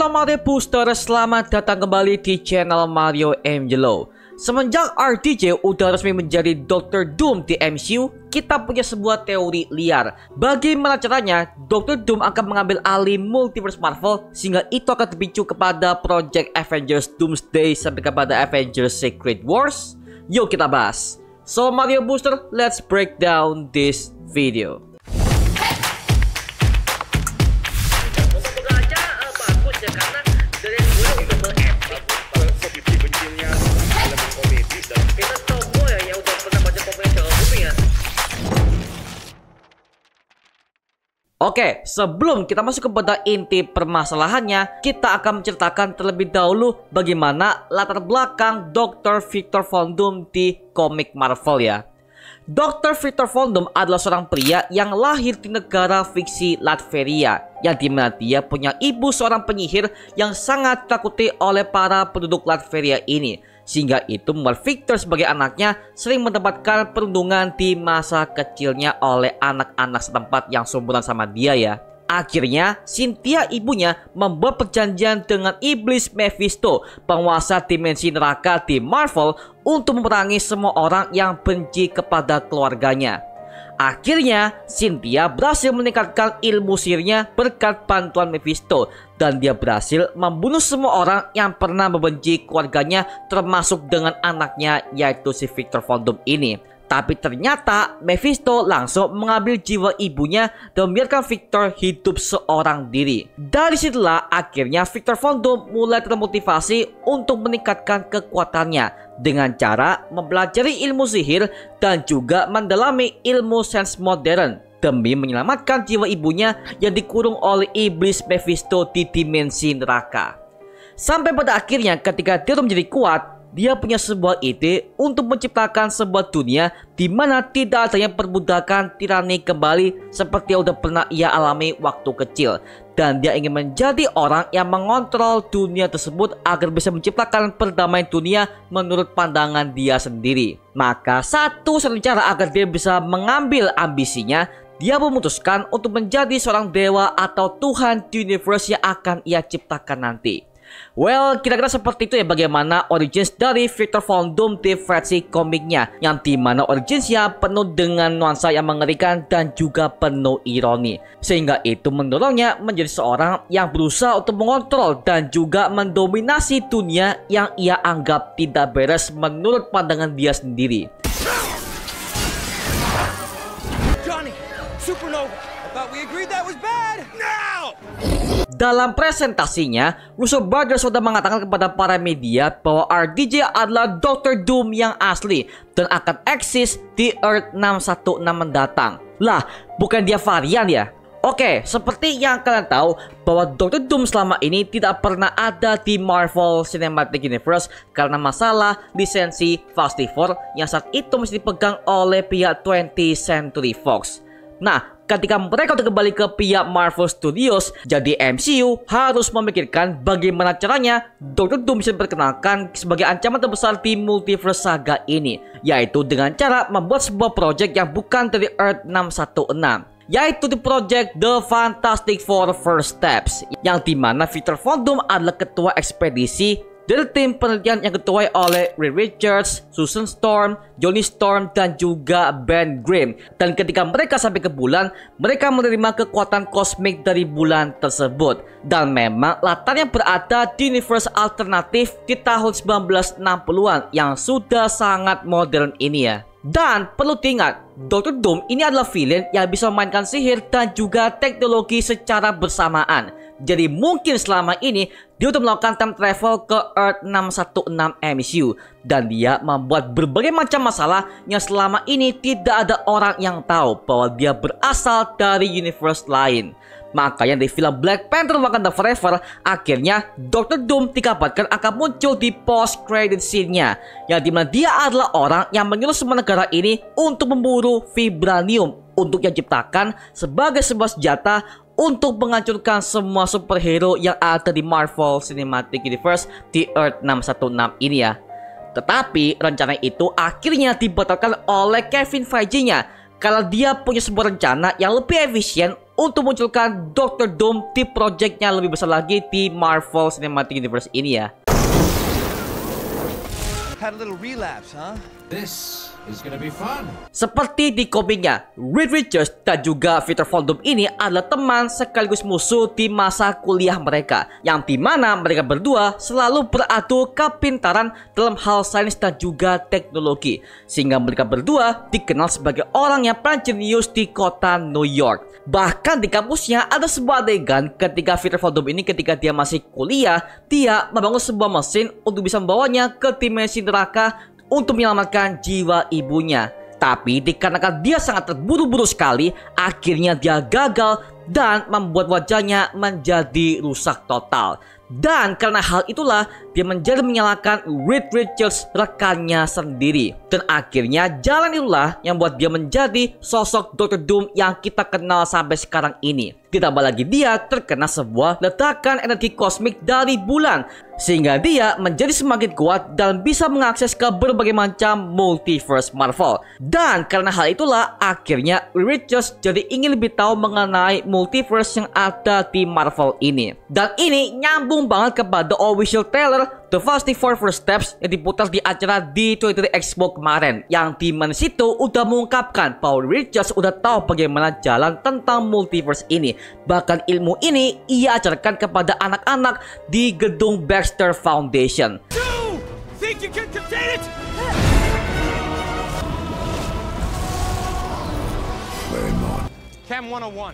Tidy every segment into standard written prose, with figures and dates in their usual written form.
Halo Mario Booster, selamat datang kembali di channel Mario Angelo. Semenjak RDJ udah resmi menjadi Dr. Doom di MCU, kita punya sebuah teori liar. Bagaimana caranya Dr. Doom akan mengambil alih multiverse Marvel sehingga itu akan terpicu kepada Project Avengers Doomsday sampai kepada Avengers Secret Wars? Yuk kita bahas. So Mario Booster, let's break down this video. Oke, sebelum kita masuk kepada inti permasalahannya, kita akan menceritakan terlebih dahulu bagaimana latar belakang Dr. Victor Von Doom di komik Marvel ya. Dr. Victor Von Doom adalah seorang pria yang lahir di negara fiksi Latveria, yang dimana dia punya ibu seorang penyihir yang sangat takuti oleh para penduduk Latveria ini. Sehingga itu membuat Victor sebagai anaknya sering mendapatkan perundungan di masa kecilnya oleh anak-anak setempat yang seumuran sama dia ya. Akhirnya Cynthia ibunya membuat perjanjian dengan iblis Mephisto, penguasa dimensi neraka di Marvel, untuk memerangi semua orang yang benci kepada keluarganya. Akhirnya Cynthia berhasil meningkatkan ilmu sihirnya berkat bantuan Mephisto, dan dia berhasil membunuh semua orang yang pernah membenci keluarganya, termasuk dengan anaknya yaitu si Victor Von Doom ini. Tapi ternyata Mephisto langsung mengambil jiwa ibunya dan membiarkan Victor hidup seorang diri. Dari situlah akhirnya Victor Von Doom mulai termotivasi untuk meningkatkan kekuatannya dengan cara mempelajari ilmu sihir dan juga mendalami ilmu sains modern demi menyelamatkan jiwa ibunya yang dikurung oleh iblis Mephisto di dimensi neraka. Sampai pada akhirnya ketika dia menjadi kuat, dia punya sebuah ide untuk menciptakan sebuah dunia di mana tidak adanya perbudakan tirani kembali seperti yang udah pernah ia alami waktu kecil. Dan dia ingin menjadi orang yang mengontrol dunia tersebut agar bisa menciptakan perdamaian dunia menurut pandangan dia sendiri. Maka satu-satunya cara agar dia bisa mengambil ambisinya, dia memutuskan untuk menjadi seorang dewa atau Tuhan di universe yang akan ia ciptakan nanti. Well, kira-kira seperti itu ya bagaimana origins dari Victor Von Doom di versi komiknya, yang dimana originsnya penuh dengan nuansa yang mengerikan dan juga penuh ironi, sehingga itu mendorongnya menjadi seorang yang berusaha untuk mengontrol dan juga mendominasi dunia yang ia anggap tidak beres menurut pandangan dia sendiri. Johnny, Supernova, I thought we agreed that was bad. No! Dalam presentasinya, Russo Brothers sudah mengatakan kepada para media bahwa RDJ adalah Dr. Doom yang asli dan akan eksis di Earth 616 mendatang. Lah, bukan dia varian ya? Oke, seperti yang kalian tahu bahwa Dr. Doom selama ini tidak pernah ada di Marvel Cinematic Universe karena masalah lisensi Fantastic Four yang saat itu masih dipegang oleh pihak 20th Century Fox. Nah, ketika mereka udah kembali ke pihak Marvel Studios, jadi MCU harus memikirkan bagaimana caranya Dr. Doom bisa diperkenalkan sebagai ancaman terbesar di multiverse saga ini, yaitu dengan cara membuat sebuah project yang bukan dari Earth 616, yaitu di project The Fantastic Four First Steps, yang dimana Victor Von Doom adalah ketua ekspedisi dari tim penelitian yang ketuai oleh Reed Richards, Susan Storm, Johnny Storm, dan juga Ben Grimm. Dan ketika mereka sampai ke bulan, mereka menerima kekuatan kosmik dari bulan tersebut. Dan memang latarnya berada di universe alternatif di tahun 1960-an yang sudah sangat modern ini ya. Dan perlu diingat, Dr. Doom ini adalah villain yang bisa memainkan sihir dan juga teknologi secara bersamaan. Jadi mungkin selama ini dia sudah melakukan time travel ke Earth 616 MCU, dan dia membuat berbagai macam masalah yang selama ini tidak ada orang yang tahu bahwa dia berasal dari universe lain. Makanya di film Black Panther Wakanda Forever, akhirnya Dr. Doom dikabarkan akan muncul di post credit scene-nya, yang dimana dia adalah orang yang menyuruh semua negara ini untuk memburu vibranium untuk yang diciptakan sebagai sebuah senjata untuk menghancurkan semua superhero yang ada di Marvel Cinematic Universe di Earth 616 ini ya. Tetapi rencana itu akhirnya dibatalkan oleh Kevin Feige-nya, kalau dia punya sebuah rencana yang lebih efisien untuk munculkan Doctor Doom di projectnya lebih besar lagi di Marvel Cinematic Universe ini ya. Had a little relapse, huh? This is gonna be fun. Seperti di komiknya, Reed Richards dan juga Victor Von Doom ini adalah teman sekaligus musuh di masa kuliah mereka, yang dimana mereka berdua selalu beradu kepintaran dalam hal sains dan juga teknologi, sehingga mereka berdua dikenal sebagai orang yang paling jenius di kota New York. Bahkan di kampusnya ada sebuah adegan ketika Victor Von Doom ini ketika dia masih kuliah, dia membangun sebuah mesin untuk bisa membawanya ke dimensi neraka untuk menyelamatkan jiwa ibunya. Tapi dikarenakan dia sangat terburu-buru sekali, akhirnya dia gagal dan membuat wajahnya menjadi rusak total. Dan karena hal itulah dia menjadi menyalahkan Reed Richards, rekannya sendiri. Dan akhirnya jalan itulah yang membuat dia menjadi sosok Doctor Doom yang kita kenal sampai sekarang ini. Ditambah lagi dia terkena sebuah ledakan energi kosmik dari bulan, sehingga dia menjadi semakin kuat dan bisa mengakses ke berbagai macam multiverse Marvel. Dan karena hal itulah akhirnya Richards jadi ingin lebih tahu mengenai multiverse yang ada di Marvel ini. Dan ini nyambung banget kepada official trailer The Fantastic Four First Steps yang diputar di acara di 23 Expo kemarin, yang dimana situ udah mengungkapkan bahwa Richards udah tahu bagaimana jalan tentang multiverse ini. Bahkan ilmu ini ia ajarkan kepada anak-anak di gedung Baxter Foundation. Think you can contain it? Chem 101.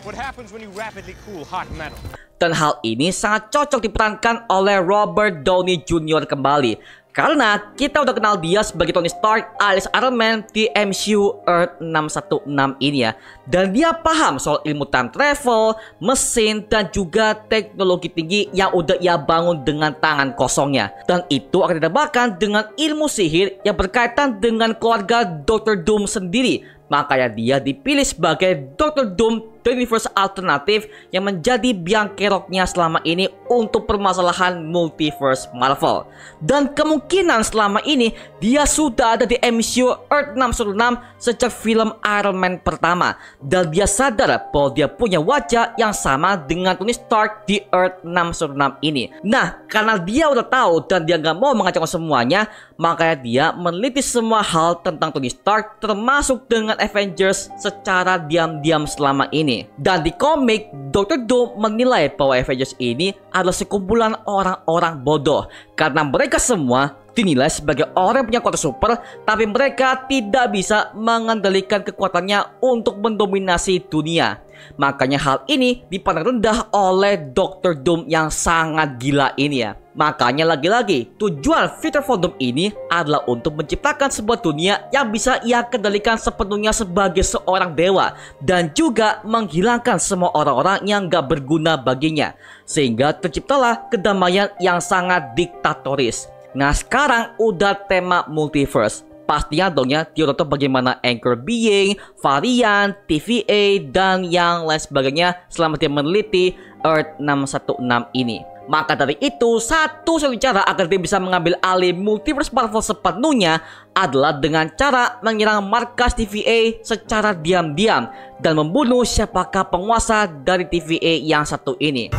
What happens when you rapidly cool hot metal? Dan hal ini sangat cocok diperankan oleh Robert Downey Jr. kembali, karena kita udah kenal dia sebagai Tony Stark alias Iron Man di MCU Earth 616 ini ya. Dan dia paham soal ilmu time travel, mesin, dan juga teknologi tinggi yang udah ia bangun dengan tangan kosongnya. Dan itu akan ditambahkan dengan ilmu sihir yang berkaitan dengan keluarga Doctor Doom sendiri. Makanya dia dipilih sebagai Doctor Doom The Universe Alternative yang menjadi biang keroknya selama ini untuk permasalahan multiverse Marvel. Dan kemungkinan selama ini dia sudah ada di MCU Earth 616 sejak film Iron Man pertama. Dan dia sadar bahwa dia punya wajah yang sama dengan Tony Stark di Earth 616 ini. Nah, karena dia udah tahu dan dia nggak mau mengacaukan semuanya, makanya dia meneliti semua hal tentang Tony Stark termasuk dengan Avengers secara diam-diam selama ini. Dan di komik, Dr. Doom menilai bahwa Avengers ini adalah sekumpulan orang-orang bodoh karena mereka semua dinilai sebagai orang yang punya kuota super, tapi mereka tidak bisa mengendalikan kekuatannya untuk mendominasi dunia. Makanya hal ini dipandang rendah oleh Dr. Doom yang sangat gila ini ya. Makanya lagi-lagi tujuan Victor Von Doom ini adalah untuk menciptakan sebuah dunia yang bisa ia kendalikan sepenuhnya sebagai seorang dewa, dan juga menghilangkan semua orang-orang yang gak berguna baginya, sehingga terciptalah kedamaian yang sangat diktatoris. Nah, sekarang udah tema multiverse, pastinya dong ya dia udah tahu bagaimana Anchor Being, varian, TVA, dan yang lain sebagainya selama dia meneliti Earth 616 ini. Maka dari itu, satu-satunya cara agar dia bisa mengambil alih multiverse Marvel sepenuhnya adalah dengan cara menyerang markas TVA secara diam-diam dan membunuh siapakah penguasa dari TVA yang satu ini.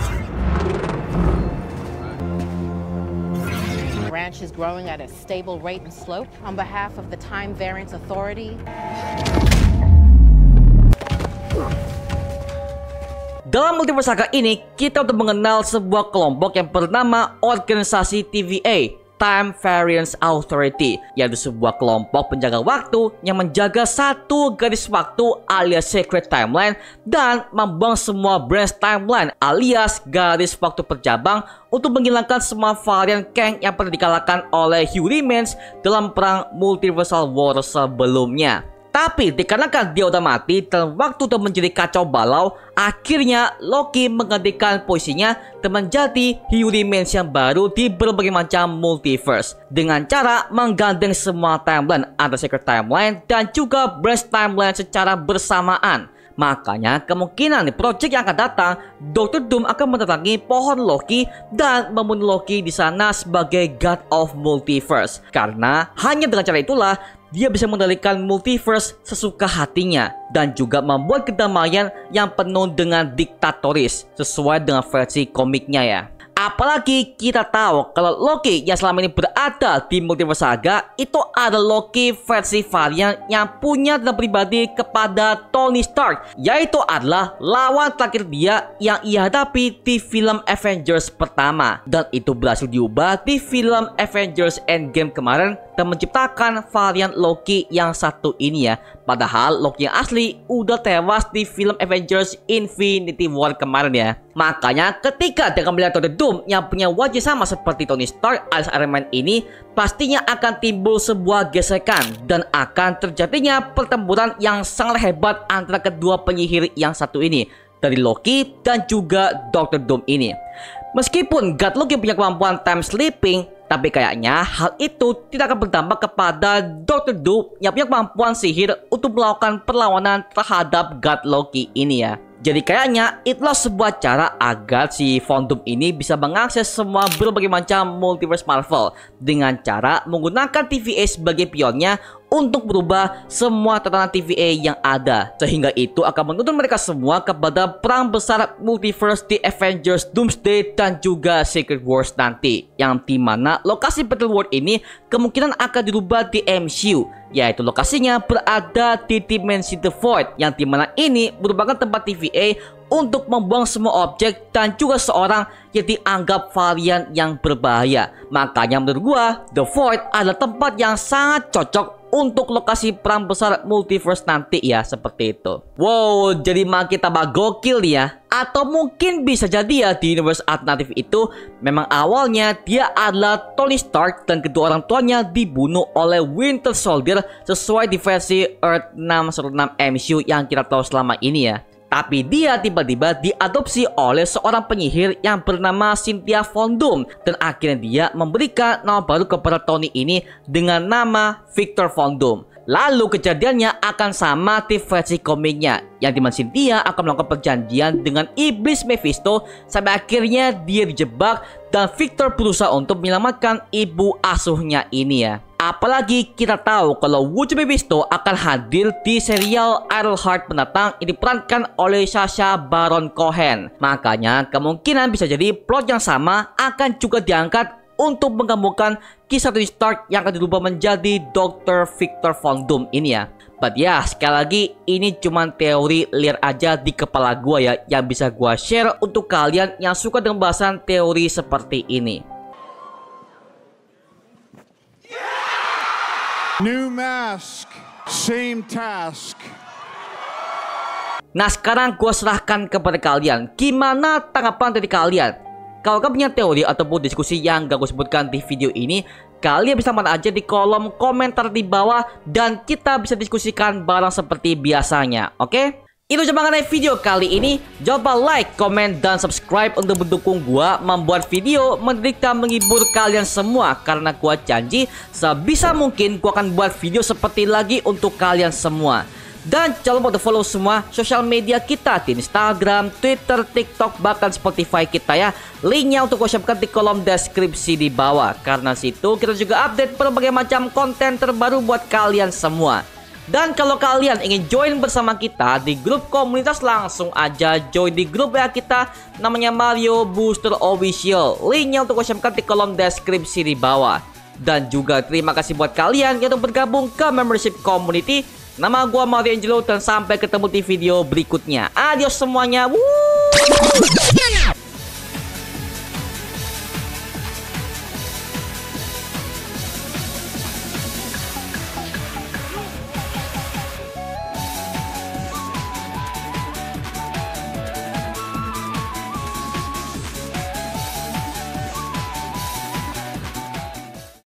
Branch is growing at a stable rate and slope on behalf of the Time Variance Authority. Dalam multiverse saga ini, kita untuk mengenal sebuah kelompok yang bernama Organisasi TVA, Time Variance Authority, yaitu sebuah kelompok penjaga waktu yang menjaga satu garis waktu alias Secret Timeline dan membuang semua branch timeline alias garis waktu bercabang untuk menghilangkan semua varian Kang yang pernah dikalahkan oleh Hugh Remans dalam perang Multiversal War sebelumnya. Tapi dikarenakan dia udah mati dan waktu udah menjadi kacau balau, akhirnya Loki menggantikan posisinya dan menjadi Hugh Remans yang baru di berbagai macam multiverse dengan cara menggandeng semua timeline, ada Secret Timeline dan juga Branch Timeline secara bersamaan. Makanya kemungkinan di project yang akan datang, Dr. Doom akan mendatangi pohon Loki dan membunuh Loki di sana sebagai God of Multiverse. Karena hanya dengan cara itulah dia bisa mengendalikan multiverse sesuka hatinya dan juga membuat kedamaian yang penuh dengan diktatoris sesuai dengan versi komiknya ya. Apalagi kita tahu kalau Loki yang selama ini berada di Multiverse Saga itu ada Loki versi varian yang punya dendam pribadi kepada Tony Stark, yaitu adalah lawan terakhir dia yang ia hadapi di film Avengers pertama, dan itu berhasil diubah di film Avengers Endgame kemarin dan menciptakan varian Loki yang satu ini ya. Padahal Loki yang asli udah tewas di film Avengers Infinity War kemarin ya. Makanya ketika dia melihat Doctor Doom yang punya wajah sama seperti Tony Stark alias Iron Man ini, pastinya akan timbul sebuah gesekan dan akan terjadinya pertempuran yang sangat hebat antara kedua penyihir yang satu ini, dari Loki dan juga Doctor Doom ini. Meskipun God Loki punya kemampuan time sleeping, tapi kayaknya hal itu tidak akan berdampak kepada Doctor Doom yang punya kemampuan sihir untuk melakukan perlawanan terhadap God Loki ini ya. Jadi kayaknya itulah sebuah cara agar si Von Doom ini bisa mengakses semua berbagai macam multiverse Marvel dengan cara menggunakan TVA sebagai pionnya untuk berubah semua tatanan TVA yang ada, sehingga itu akan menuntun mereka semua kepada perang besar multiverse di Avengers Doomsday dan juga Secret Wars nanti, yang dimana lokasi Battle World ini kemungkinan akan dirubah di MCU, yaitu lokasinya berada di dimensi The Void, yang dimana ini merupakan tempat TVA untuk membuang semua objek dan juga seorang yang dianggap varian yang berbahaya. Makanya menurut gua The Void adalah tempat yang sangat cocok untuk lokasi perang besar multiverse nanti ya, seperti itu. Wow, jadi makin tambah gokil ya. Atau mungkin bisa jadi ya di universe alternatif itu memang awalnya dia adalah Tony Stark dan kedua orang tuanya dibunuh oleh Winter Soldier sesuai di versi Earth 616 MCU yang kita tahu selama ini ya. Tapi dia tiba-tiba diadopsi oleh seorang penyihir yang bernama Cynthia Von Doom, dan akhirnya dia memberikan nama baru kepada Tony ini dengan nama Victor Von Doom. Lalu kejadiannya akan sama di versi komiknya, yang dimana Cynthia akan melakukan perjanjian dengan iblis Mephisto sampai akhirnya dia dijebak dan Victor berusaha untuk menyelamatkan ibu asuhnya ini ya. Apalagi kita tahu kalau wujud Mephisto akan hadir di serial Ironheart mendatang yang diperankan oleh Sacha Baron Cohen. Makanya kemungkinan bisa jadi plot yang sama akan juga diangkat untuk menggabungkan kisah Tony Stark yang akan dirubah menjadi Dr. Victor Von Doom ini ya. But ya, sekali lagi ini cuma teori liar aja di kepala gua ya, yang bisa gua share untuk kalian yang suka dengan bahasan teori seperti ini. New mask, same task. Nah sekarang gue serahkan kepada kalian, gimana tanggapan dari kalian? Kalau kalian punya teori ataupun diskusi yang gak gue sebutkan di video ini, kalian bisa mana aja di kolom komentar di bawah dan kita bisa diskusikan bareng seperti biasanya, oke? Itu aja mengenai video kali ini. Jangan lupa like, komen, dan subscribe untuk mendukung gua membuat video mendidik dan menghibur kalian semua. Karena gua janji sebisa mungkin gua akan buat video seperti lagi untuk kalian semua. Dan jangan lupa untuk follow semua sosial media kita di Instagram, Twitter, TikTok, bahkan Spotify kita ya. Linknya untuk gua siapkan di kolom deskripsi di bawah. Karena situ kita juga update berbagai macam konten terbaru buat kalian semua. Dan kalau kalian ingin join bersama kita di grup komunitas, langsung aja join di grup ya kita, namanya Mario Booster Official. Linknya untuk gue siapkan di kolom deskripsi di bawah. Dan juga terima kasih buat kalian yang telah bergabung ke membership community. Nama gue Mario Angelo dan sampai ketemu di video berikutnya. Adios semuanya. Woo!